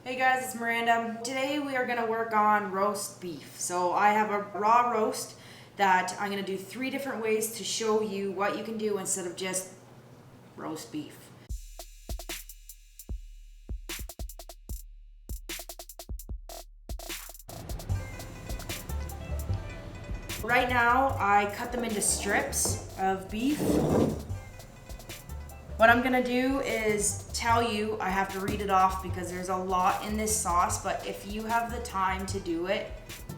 Hey guys, it's Miranda. Today we are going to work on roast beef. So I have a raw roast that I'm going to do 3 different ways to show you what you can do instead of just roast beef. Right now I cut them into strips of beef. What I'm gonna do is tell you, I have to read it off because there's a lot in this sauce, but if you have the time to do it,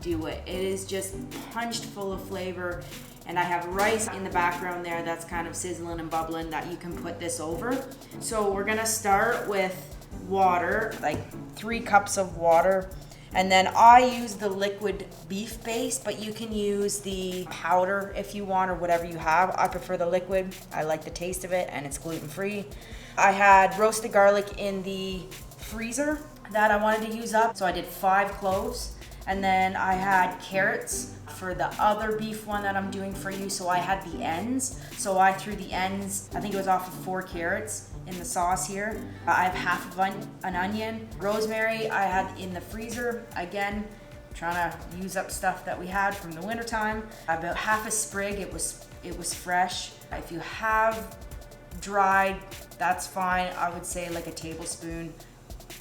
do it. It is just punched full of flavor, and I have rice in the background there that's kind of sizzling and bubbling that you can put this over. So we're gonna start with water, like 3 cups of water. And then I use the liquid beef base, but you can use the powder if you want or whatever you have. I prefer the liquid. I like the taste of it and it's gluten-free. I had roasted garlic in the freezer that I wanted to use up, so I did 5 cloves. And then I had carrots for the other beef one that I'm doing for you, so I had the ends. So I threw the ends, I think it was off of 4 carrots in the sauce here. I have half of an onion. Rosemary I had in the freezer. Again, trying to use up stuff that we had from the winter time. About half a sprig, it was fresh. If you have dried, that's fine. I would say like a tablespoon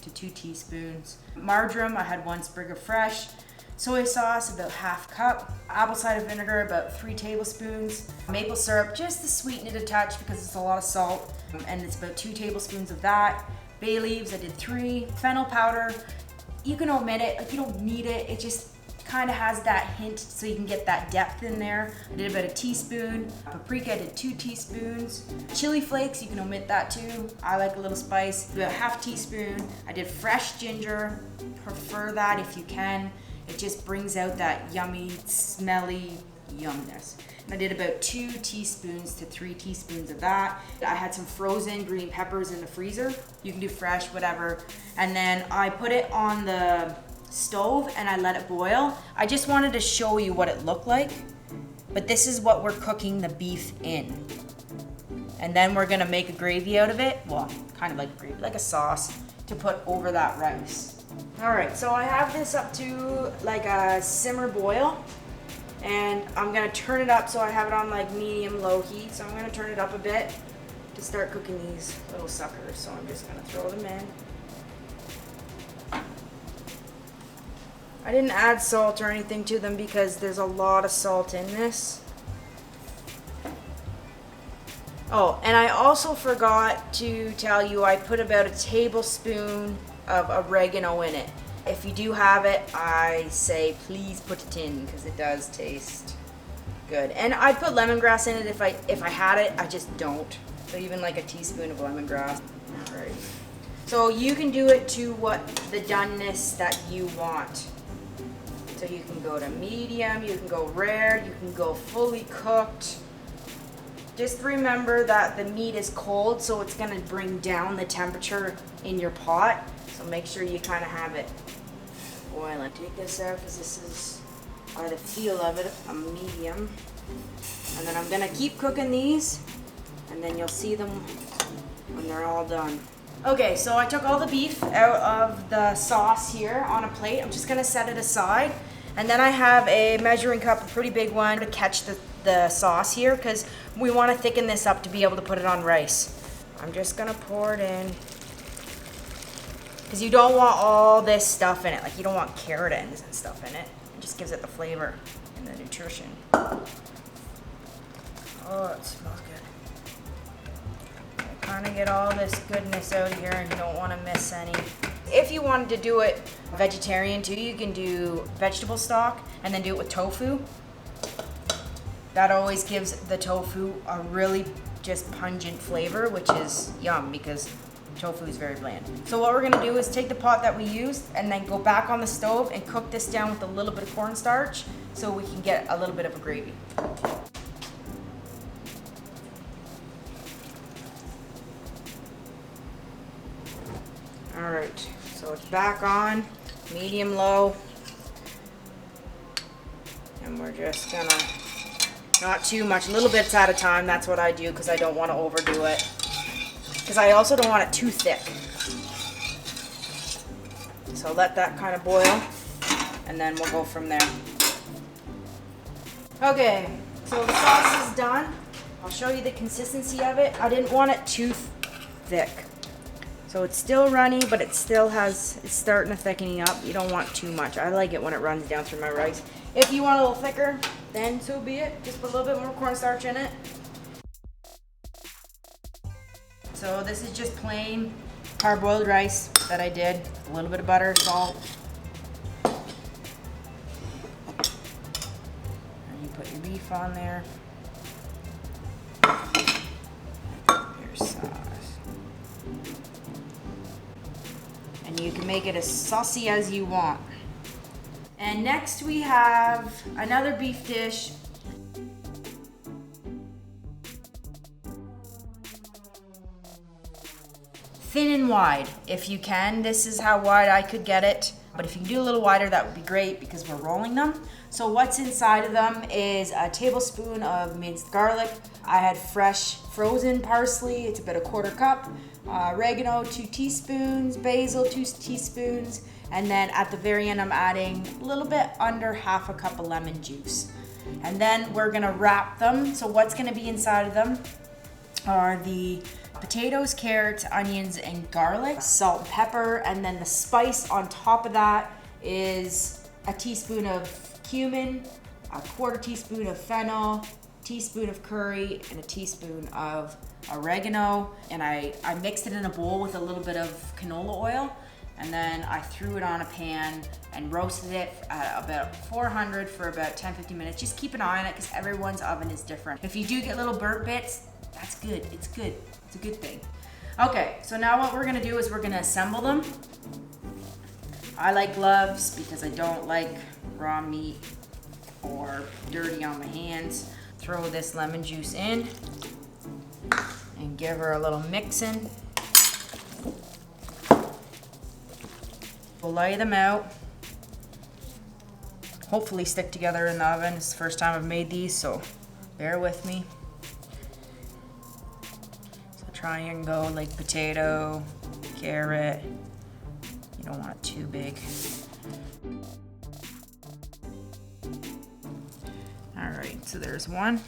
to 2 teaspoons. Marjoram, I had 1 sprig of fresh. Soy sauce, about ½ cup. Apple cider vinegar, about 3 tablespoons. Maple syrup, just to sweeten it a touch because it's a lot of salt. And it's about 2 tablespoons of that. Bay leaves, I did 3. Fennel powder, you can omit it, like you don't need it. It just kind of has that hint so you can get that depth in there. I did about a teaspoon. Paprika, I did 2 teaspoons. Chili flakes, you can omit that too. I like a little spice. About ½ teaspoon. I did fresh ginger, prefer that if you can. It just brings out that yummy, smelly yumness. And I did about 2 teaspoons to 3 teaspoons of that. I had some frozen green peppers in the freezer. You can do fresh, whatever. And then I put it on the stove and I let it boil. I just wanted to show you what it looked like. But this is what we're cooking the beef in. And then we're gonna make a gravy out of it. Well, kind of like a gravy, like a sauce to put over that rice. All right, so I have this up to like a simmer boil, and I'm gonna turn it up so I have it on like medium-low heat. So I'm gonna turn it up a bit to start cooking these little suckers. So I'm just gonna throw them in. I didn't add salt or anything to them because there's a lot of salt in this. Oh, and I also forgot to tell you I put about a tablespoon of oregano in it. If you do have it, I say please put it in because it does taste good. And I'd put lemongrass in it if I had it. I just don't. So even like a teaspoon of lemongrass. All right. So you can do it to what the doneness that you want. So you can go to medium, you can go rare, you can go fully cooked. Just remember that the meat is cold, so it's gonna bring down the temperature in your pot. So make sure you kind of have it boiling. Take this out because this is, by the feel of it, a medium. And then I'm gonna keep cooking these, and then you'll see them when they're all done. Okay, so I took all the beef out of the sauce here on a plate. I'm just gonna set it aside. And then I have a measuring cup, a pretty big one, to catch the sauce here because we want to thicken this up to be able to put it on rice. I'm just gonna pour it in because you don't want all this stuff in it. Like you don't want carrot ends and stuff in it. It just gives it the flavor and the nutrition. Oh, it smells good. Kind of get all this goodness out of here and you don't want to miss any. If you wanted to do it vegetarian too, you can do vegetable stock and then do it with tofu. That always gives the tofu a really just pungent flavor, which is yum because tofu is very bland. So what we're gonna do is take the pot that we used and then go back on the stove and cook this down with a little bit of cornstarch so we can get a little bit of a gravy. All right, so it's back on, medium-low. And we're just gonna, not too much, little bits at a time. That's what I do because I don't want to overdo it. Because I also don't want it too thick. So let that kind of boil, and then we'll go from there. Okay, so the sauce is done. I'll show you the consistency of it. I didn't want it too thick. So it's still runny, but it still has, it's starting to thickening up. You don't want too much. I like it when it runs down through my rice. If you want a little thicker, then so be it. Just put a little bit more cornstarch in it. So this is just plain parboiled rice that I did. A little bit of butter, salt. And you put your beef on there. Your sauce. And you can make it as saucy as you want. And next we have another beef dish. Thin and wide, if you can. This is how wide I could get it. But if you can do a little wider, that would be great because we're rolling them. So what's inside of them is a tablespoon of minced garlic. I had fresh frozen parsley, it's about a 1/4 cup. Oregano, 2 teaspoons. Basil, 2 teaspoons. And then at the very end, I'm adding a little bit under 1/2 cup of lemon juice. And then we're gonna wrap them. So what's gonna be inside of them are the potatoes, carrots, onions, and garlic, salt and pepper, and then the spice on top of that is a teaspoon of cumin, a 1/4 teaspoon of fennel, teaspoon of curry, and a teaspoon of oregano. And I mixed it in a bowl with a little bit of canola oil, and then I threw it on a pan and roasted it at about 400 for about 10-15 minutes. Just keep an eye on it because everyone's oven is different. If you do get little burnt bits, that's good. It's good. It's a good thing. Okay, so now what we're gonna do is we're gonna assemble them. I like gloves because I don't like raw meat or dirty on my hands. Throw this lemon juice in and give her a little mixing. We'll lay them out. Hopefully stick together in the oven. It's the first time I've made these, so bear with me. Try and go like potato, carrot. You don't want it too big. All right, so there's one.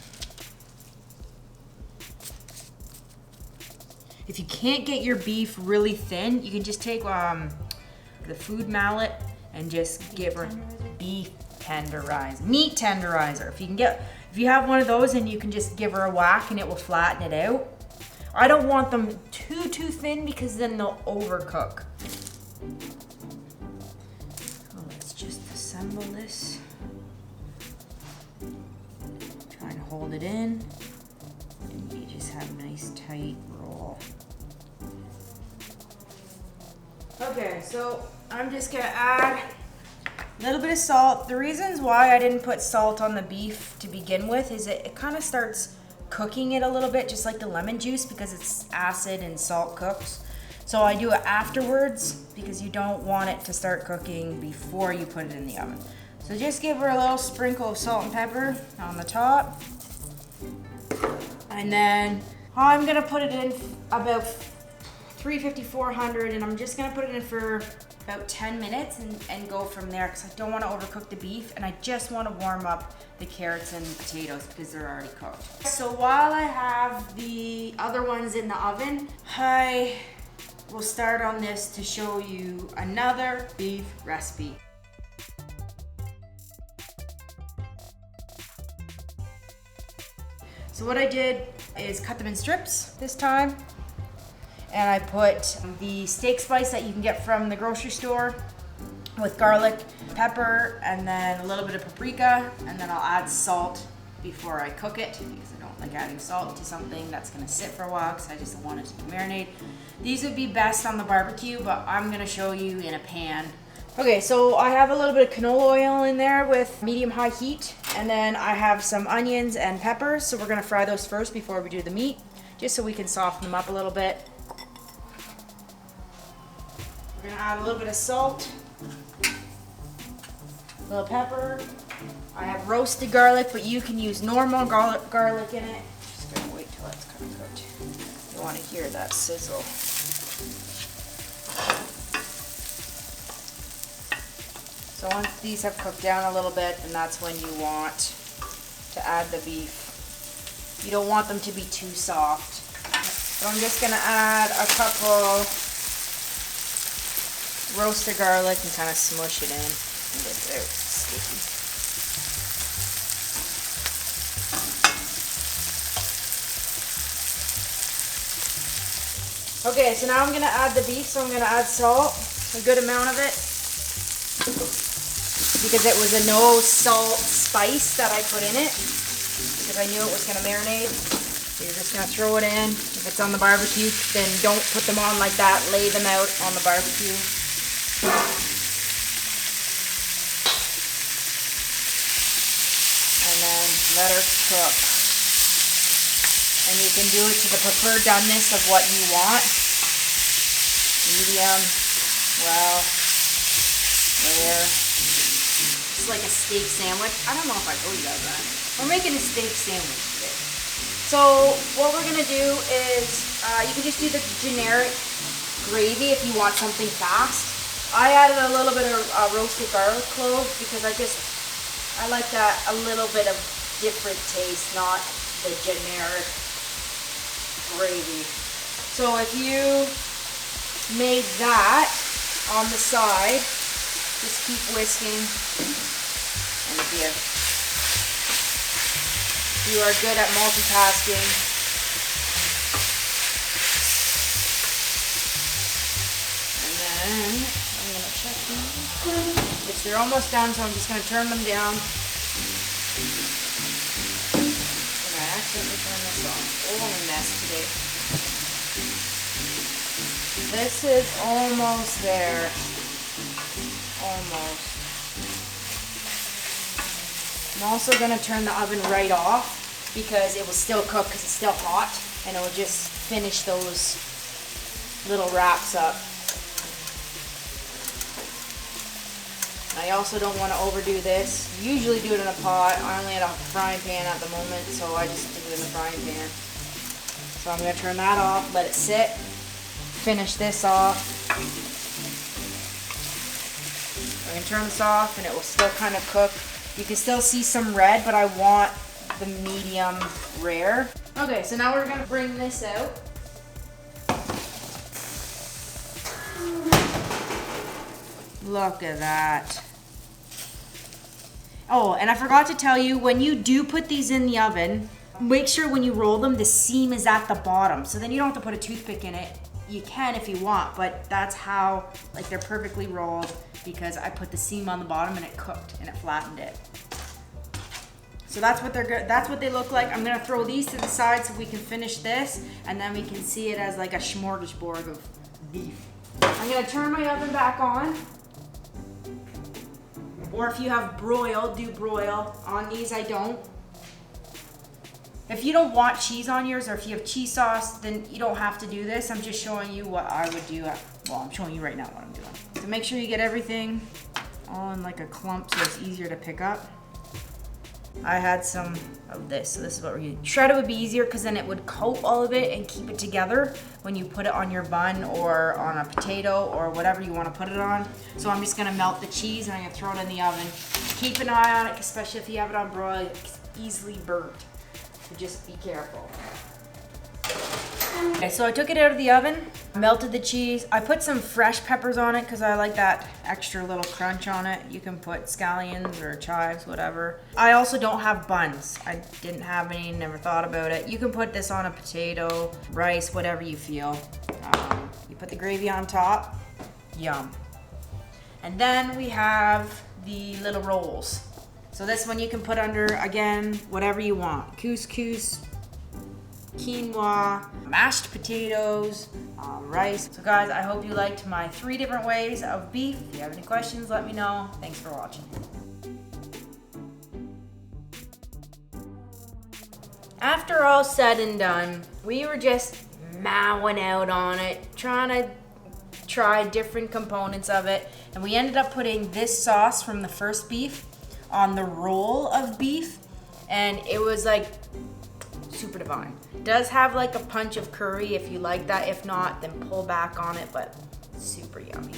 If you can't get your beef really thin, you can just take the food mallet and just give her beef tenderizer, meat tenderizer. If you have one of those, and you can just give her a whack and it will flatten it out. I don't want them too thin because then they'll overcook. So let's just assemble this. Try and hold it in, and you just have a nice tight roll. Okay, so I'm just gonna add a little bit of salt. The reasons why I didn't put salt on the beef to begin with is it kind of starts cooking it a little bit, just like the lemon juice, because it's acid and salt cooks. So I do it afterwards because you don't want it to start cooking before you put it in the oven. So just give her a little sprinkle of salt and pepper on the top. And then I'm gonna put it in about 350, 400, and I'm just gonna put it in for about 10 minutes and go from there because I don't want to overcook the beef, and I just want to warm up the carrots and potatoes because they're already cooked. So while I have the other ones in the oven, I will start on this to show you another beef recipe. So what I did is cut them in strips this time. And I put the steak spice that you can get from the grocery store with garlic, pepper, and then a little bit of paprika. And then I'll add salt before I cook it because I don't like adding salt to something that's gonna sit for a while because I just want it to marinate. These would be best on the barbecue, but I'm gonna show you in a pan. Okay, so I have a little bit of canola oil in there with medium-high heat. And then I have some onions and peppers. So we're gonna fry those first before we do the meat, just so we can soften them up a little bit. We're gonna add a little bit of salt, a little pepper. I have roasted garlic, but you can use normal garlic in it. Just gonna wait till it's kind of cooked. You wanna hear that sizzle. So once these have cooked down a little bit, then that's when you want to add the beef. You don't want them to be too soft. So I'm just gonna add a couple roasted garlic and kind of smush it in and get it out sticky. Okay, so now I'm gonna add the beef, so I'm gonna add salt, a good amount of it, because it was a no salt spice that I put in it, because I knew it was gonna marinate. So you're just gonna throw it in. If it's on the barbecue, then don't put them on like that, lay them out on the barbecue. And then let her cook. And you can do it to the preferred doneness of what you want. Medium, well, rare. It's like a steak sandwich. I don't know if I told you guys that. We're making a steak sandwich today. So what we're gonna do is, you can just do the generic gravy if you want something fast. I added a little bit of roasted garlic clove because I like that a little bit of different taste, not the generic gravy. So if you made that on the side, just keep whisking. And if you are good at multitasking, and then I'm gonna check these. They're almost done, so I'm just gonna turn them down. And I accidentally turned this off. Oh, I'm a mess today. This is almost there. Almost. I'm also going to turn the oven right off because it will still cook because it's still hot, and it will just finish those little wraps up. I also don't want to overdo this. Usually do it in a pot. I only had a frying pan at the moment, so I just do it in the frying pan. So I'm going to turn that off, let it sit, finish this off. I can turn this off and it will still kind of cook. You can still see some red, but I want the medium rare. Okay, so now we're gonna bring this out. Look at that. Oh, and I forgot to tell you, when you do put these in the oven, make sure when you roll them, the seam is at the bottom. So then you don't have to put a toothpick in it. You can if you want, but that's how, like, they're perfectly rolled because I put the seam on the bottom and it cooked and it flattened it. So that's what they're good. That's what they look like. I'm gonna throw these to the side so we can finish this, and then we can see it as like a smorgasbord of beef. I'm gonna turn my oven back on. Or if you have broil, do broil. On these, I don't. If you don't want cheese on yours, or if you have cheese sauce, then you don't have to do this. I'm just showing you what I would do. Well, I'm showing you right now what I'm doing. So make sure you get everything all in like a clump so it's easier to pick up. I had some of this, so this is what we're using. Shredded would be easier because then it would coat all of it and keep it together when you put it on your bun or on a potato or whatever you want to put it on. So I'm just gonna melt the cheese and I'm gonna throw it in the oven. Keep an eye on it, especially if you have it on broil, it's easily burnt. So just be careful. Okay, so I took it out of the oven, melted the cheese. I put some fresh peppers on it because I like that extra little crunch on it. You can put scallions or chives, whatever. I also don't have buns. I didn't have any, never thought about it. You can put this on a potato, rice, whatever you feel. You put the gravy on top, yum. And then we have the little rolls. So this one you can put under, again, whatever you want. Couscous, quinoa, mashed potatoes, rice. So guys, I hope you liked my 3 different ways of beef. If you have any questions, let me know. Thanks for watching. After all said and done, we were just mowing out on it, trying to try different components of it, and we ended up putting this sauce from the first beef on the roll of beef, and it was like super divine. It does have like a punch of curry if you like that. If not, then pull back on it, but super yummy.